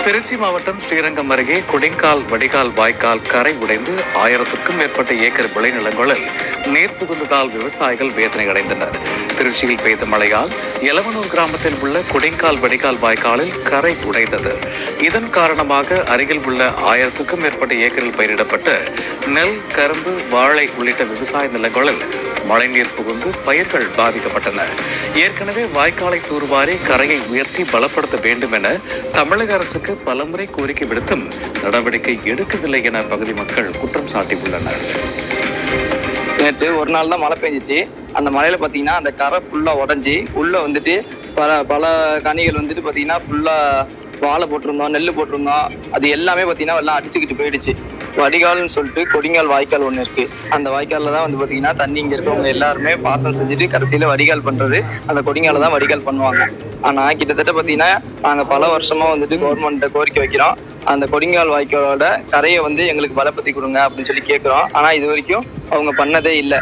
திருச்சி மாவட்டம் ஸ்ரீரங்கம் அருகே கொடிங்கால் வடிகால் வாய்க்கால் கரை உடைந்து 1000க்கும் மேற்பட்ட ஏக்கர் விளைநிலங்களில் நீர் புகுந்ததால் விவசாயிகள் வேதனை அடைந்தனர். திருச்சியில் பெய்த மழையால் எலவனூர் கிராமத்தில் உள்ள கொடிங்கால் வடிகால் வாய்க்காலில் கரை உடைந்தது. இதன் காரணமாக அருகில் உள்ள 1000க்கும் மேற்பட்ட ஏக்கரில் பயிரிடப்பட்ட நெல், கரும்பு, வாழை உள்ளிட்ட விவசாய நிலங்களில் மழைநீர் புகுந்து பயிர்கள் பாதிக்கப்பட்டன. ஏற்கனவே வாய்க்காலை தூர்வாரி கரையை உயர்த்தி பலப்படுத்த வேண்டும் என தமிழக அரசுக்கு பலமுறை கோரிக்கை விடுத்தும் நடவடிக்கை எடுக்கவில்லை என பகுதி மக்கள் குற்றம் சாட்டியுள்ளனர். நேற்று ஒரு நாள் தான் மழை பெஞ்சிச்சு. அந்த மழையில பாத்தீங்கன்னா அந்த கரை ஃபுல்லா உடஞ்சி உள்ள வந்துட்டு பல கனிகள் வந்துட்டு பாத்தீங்கன்னா ஃபுல்லா வாழை போட்டிருந்தோம், நெல் போட்டிருந்தோம். அது எல்லாமே பாத்தீங்கன்னா எல்லாம் அடிச்சுக்கிட்டு போயிடுச்சு. வடிகால்னு சொல்லிட்டு கொடிங்கால் வாய்க்கால் ஒன்று இருக்கு. அந்த வாய்க்காலில் தான் வந்து பார்த்தீங்கன்னா தண்ணி இங்கே இருக்கவங்க எல்லாருமே பாசனம் செஞ்சுட்டு கடைசியில் வடிகால் பண்ணுறது அந்த கொடிங்கால தான் வடிகால் பண்ணுவாங்க. ஆனால் கிட்டத்தட்ட பார்த்தீங்கன்னா நாங்கள் பல வருஷமாக வந்துட்டு கவர்மெண்ட்டை கோரிக்கை வைக்கிறோம். அந்த கொடிங்கால் வாய்க்காலோட கரையை வந்து எங்களுக்கு பலப்படுத்தி கொடுங்க அப்படின்னு சொல்லி கேட்குறோம். ஆனால் இது வரைக்கும் அவங்க பண்ணதே இல்லை.